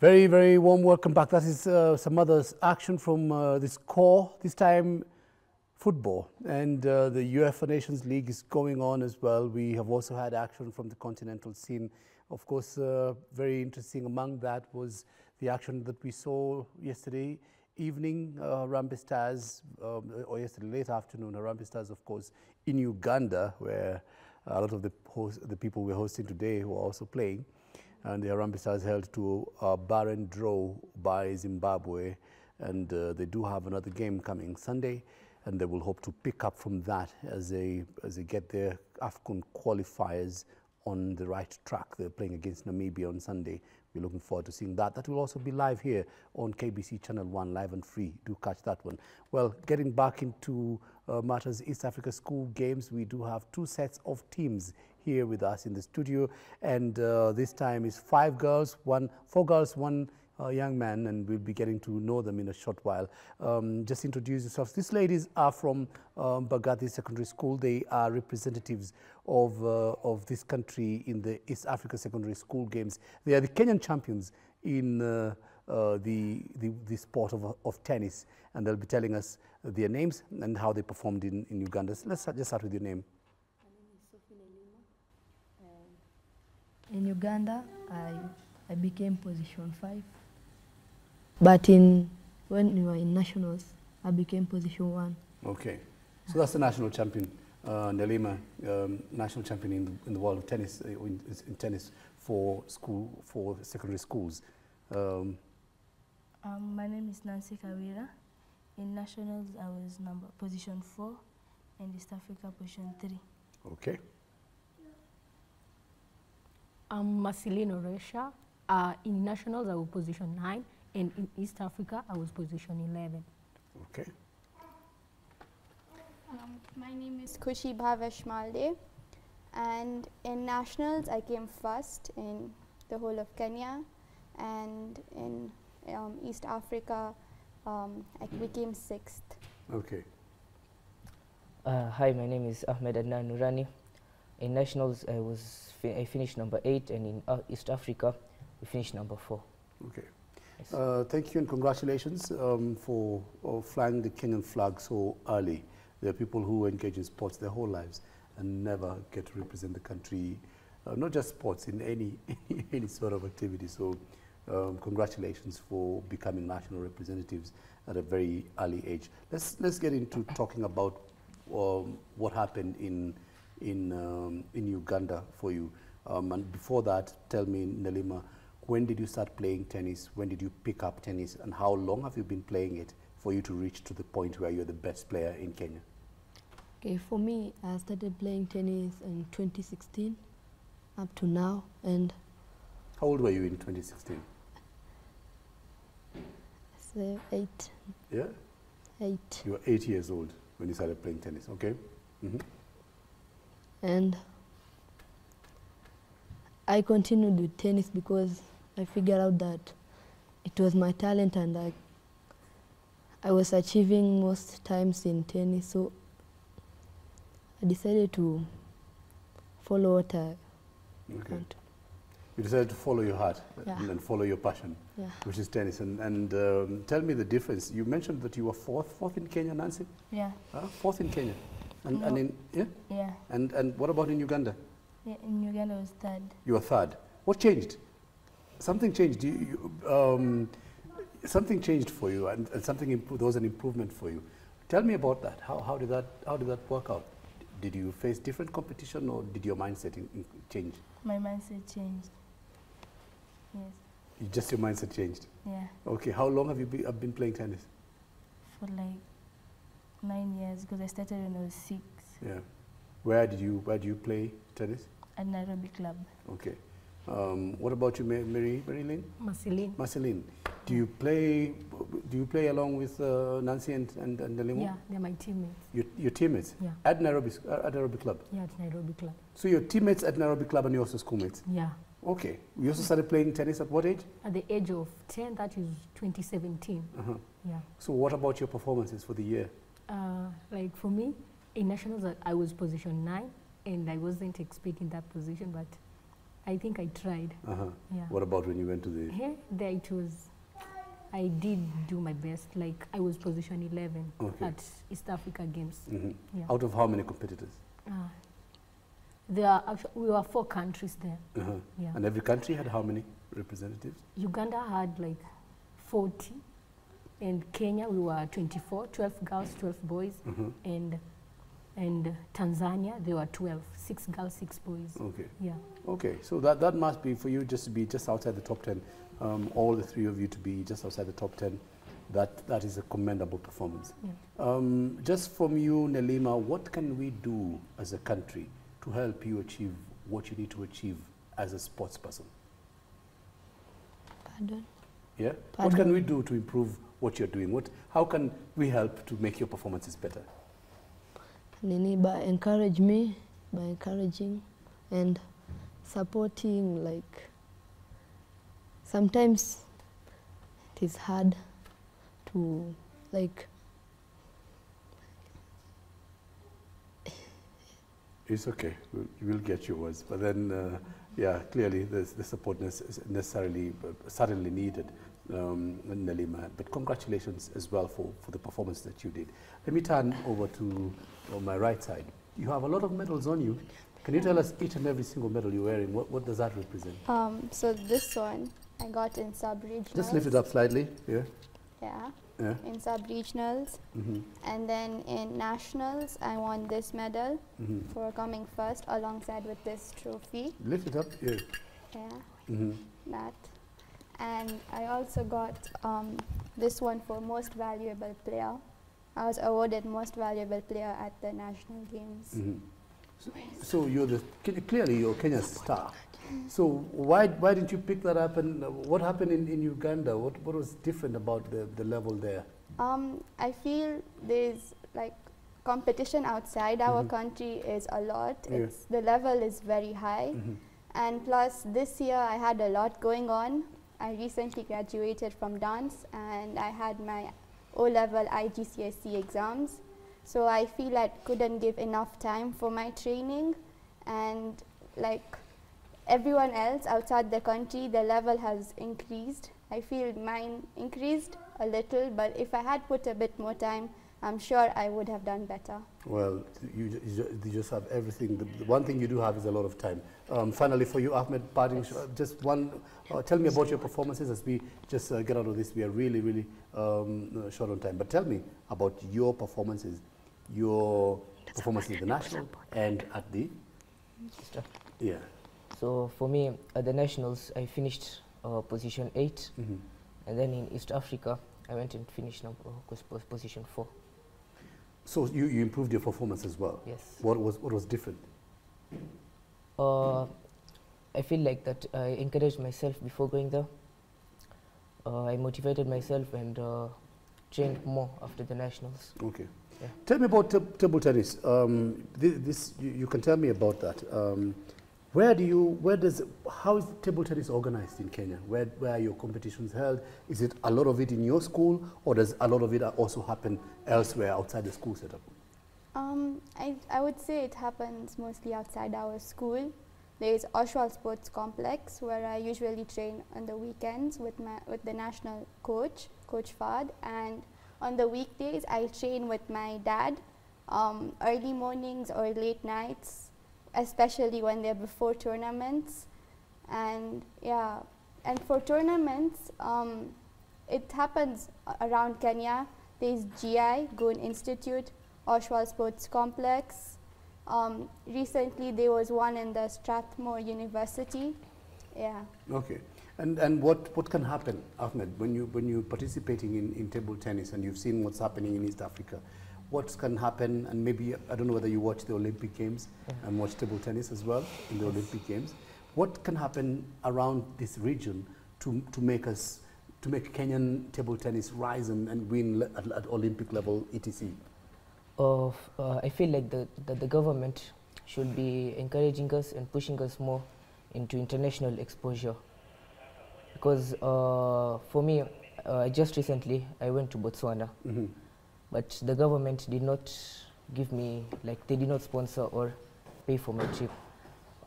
Very, very warm welcome back. That is some other action from this core, this time football. And the UEFA Nations League is going on as well. We have also had action from the continental scene. Of course, very interesting among that was the action that we saw yesterday evening, Harambee Stars, or yesterday late afternoon, Harambee Stars, of course, in Uganda, where a lot of the people we're hosting today were also playing. And the Harambee Stars held to a barren draw by Zimbabwe, and they do have another game coming Sunday, and they will hope to pick up from that as they get their AFCON qualifiers on the right track. They're playing against Namibia on Sunday. We're looking forward to seeing that. That will also be live here on KBC Channel 1, live and free. Do catch that one. Well, getting back into matters East Africa School Games, we do have two sets of teams here with us in the studio, and this time is four girls, one young man, and we'll be getting to know them in a short while. Just introduce yourselves. These ladies are from Mbagathi Secondary School. They are representatives of this country in the East Africa Secondary School Games. They are the Kenyan champions in the sport of tennis, and they'll be telling us their names and how they performed in Uganda. So let's just start with your name. In Uganda, I became position 5. But when we were in nationals, I became position 1. Okay. So that's the national champion, Nelima, national champion in the world of tennis, in tennis for secondary schools. My name is Nancy Kawira. In nationals, I was position 4, and East Africa position 3. Okay. Marcelino Resha. In nationals, I was position 9, and in East Africa, I was position 11. Okay. My name is Kushi Bhavesh Malde, and in nationals, I came first in the whole of Kenya, and in East Africa, I became 6th. Okay. Hi, my name is Ahmed Adnan Nurani. In nationals, I finished number 8, and in East Africa, we finished number 4. Okay. Yes. Thank you and congratulations for flying the Kenyan flag so early. There are people who engage in sports their whole lives and never get to represent the country, not just sports, in any sort of activity. So congratulations for becoming national representatives at a very early age. Let's get into talking about what happened in Uganda for you. And before that, tell me, Nelima, when did you start playing tennis? When did you pick up tennis? And how long have you been playing it for you to reach to the point where you're the best player in Kenya? Okay, for me, I started playing tennis in 2016 up to now. And how old were you in 2016? 8. Yeah? 8. You were 8 years old when you started playing tennis, okay? Mm-hmm. And I continued with tennis because I figured out that it was my talent, and I was achieving most times in tennis, so I decided to follow what I want. You decided to follow your heart, yeah, and follow your passion, yeah, which is tennis. And tell me the difference. You mentioned that you were fourth in Kenya, Nancy? Yeah. Fourth in Kenya. And, no. and in, yeah? Yeah. And what about in Uganda? Yeah, in Uganda I was 3rd. You were 3rd. What changed? Something changed. Something changed for you, and something there was an improvement for you. Tell me about that. How did that work out? Did you face different competition, or did your mindset change? My mindset changed. Yes. Just your mindset changed. Yeah. Okay. How long have you been playing tennis? For like 9 years, because I started when I was 6. Yeah. Where do you play tennis? At Nairobi Club. Okay. What about you, Marilyn? Marceline. Do you play along with Nancy and Nelimo? Yeah, they're my teammates. Your teammates? Yeah. At Nairobi Club? Yeah, at Nairobi Club. So your teammates at Nairobi Club and you're also schoolmates? Yeah. Okay. You also started playing tennis at what age? At the age of 10, that is 2017. Yeah. So what about your performances for the year? Like for me, in nationals, I was position 9, and I wasn't expecting that position, but I think I tried. Yeah. What about when you went to the... There it was, I did do my best. Like I was position 11 at East Africa Games. Yeah. Out of how many competitors? We were 4 countries there. Yeah. And every country had how many representatives? Uganda had like 40, and Kenya we were 24, 12 girls, 12 boys, and Tanzania there were 12, 6 girls, 6 boys. Okay. Yeah. Okay, so that must be for you just to be just outside the top 10. All the 3 of you to be just outside the top 10. That is a commendable performance. Yeah. Just from you, Nelima, what can we do as a country to help you achieve what you need to achieve as a sports person? Pardon? Yeah? Pardon? What can we do to improve what you're doing? How can we help to make your performances better? By encouraging and supporting. Like sometimes it is hard to like. It's okay. We'll get your words, but then yeah, clearly the support is necessarily certainly needed, Nelima. But congratulations as well for the performance that you did. Let me turn over to my right side. You have a lot of medals on you. Can you tell us each and every single medal you're wearing? What does that represent? So this one I got in sub-regionals. Just lift it up slightly. Yeah. Yeah. Yeah. In sub-regionals. And then in nationals, I won this medal for coming first alongside with this trophy. Lift it up. Yeah. Yeah. That. And I also got this one for most valuable player. I was awarded most valuable player at the national games. So you're clearly you're Kenya's star. So why didn't you pick that up, and what happened in Uganda? What was different about the level there? I feel there's like competition outside our country is a lot. The level is very high, and plus this year I had a lot going on. I recently graduated from dance, and I had my O-level IGCSE exams. So I feel I couldn't give enough time for my training, and like everyone else outside the country, the level has increased. I feel mine increased a little, but if I had put a bit more time, I'm sure I would have done better. Well, you just have everything. The one thing you do have is a lot of time. Finally, for you, Ahmed, parting, just one, tell me about your performances as we just get out of this. We are really, really short on time. But tell me about your performances, at the national and at the... Yeah. So for me, at the nationals, I finished position 8, and then in East Africa, I went and finished position 4. So you improved your performance as well? Yes. What was different? I feel like that I encouraged myself before going there. I motivated myself and trained more after the nationals. Okay. Yeah. Tell me about table tennis. You can tell me about that. How is table tennis organized in Kenya? Where are your competitions held? Is it a lot of it in your school, or does a lot of it also happen elsewhere outside the school setup? I would say it happens mostly outside our school. There is Oswald Sports Complex, where I usually train on the weekends with the national coach, Coach Fad, and on the weekdays I train with my dad, early mornings or late nights, especially when they're before tournaments. And yeah, and for tournaments, it happens around Kenya. There's GI, Goon Institute, Oswald Sports Complex. Recently there was one in the Strathmore University. Yeah. Okay. And what can happen, Ahmed, when you're participating in table tennis and you've seen what's happening in East Africa? What can happen, and maybe, I don't know whether you watch the Olympic Games and watch table tennis as well in the Olympic Games. What can happen around this region to make Kenyan table tennis rise and win at Olympic level, etc.? I feel like the government should be encouraging us and pushing us more into international exposure. Because for me, just recently I went to Botswana. But the government did not give me, like, they did not sponsor or pay for my trip.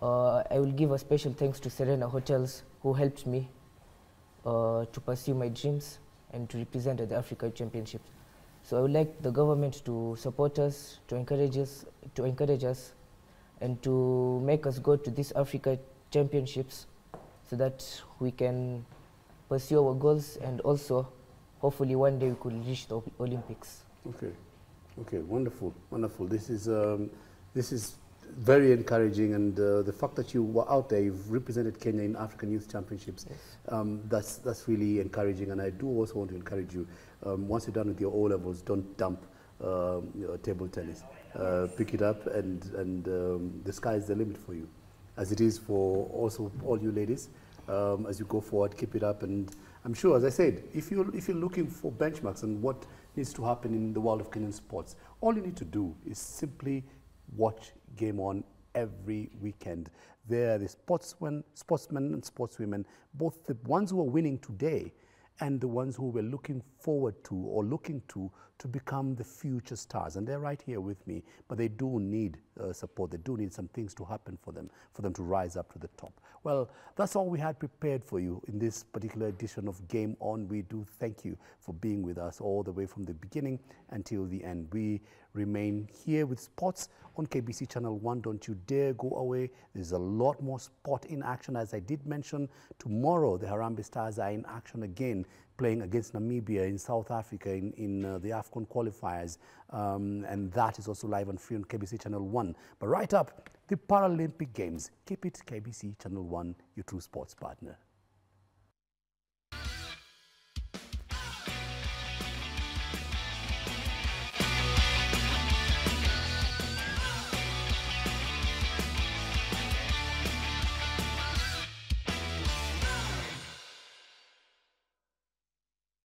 I will give a special thanks to Serena Hotels, who helped me to pursue my dreams and to represent at the Africa Championships. So I would like the government to support us, to encourage us, and to make us go to these Africa Championships so that we can pursue our goals, and also hopefully one day we could reach the Olympics. Okay, okay, wonderful, wonderful. This is very encouraging, and the fact that you were out there, you've represented Kenya in African Youth Championships, yes. That's really encouraging. And I do also want to encourage you, once you're done with your O-levels, don't dump table tennis. Pick it up, and the sky is the limit for you, as it is for also all you ladies. As you go forward, keep it up, and I'm sure, as I said, if you're looking for benchmarks and what needs to happen in the world of Kenyan sports, all you need to do is simply watch Game On every weekend. There are the sportsmen and sportswomen, both the ones who are winning today and the ones who we're looking forward to or looking to become the future stars. And they're right here with me, but they do need support. They do need some things to happen for them to rise up to the top. Well, that's all we had prepared for you in this particular edition of Game On. We do thank you for being with us all the way from the beginning until the end. We remain here with sports on KBC Channel 1. Don't you dare go away. There's a lot more sport in action. As I did mention, tomorrow the Harambee Stars are in action again, playing against Namibia in South Africa in the AFCON qualifiers. And that is also live and free on KBC Channel 1. But right up, the Paralympic Games. Keep it KBC Channel 1, your true sports partner.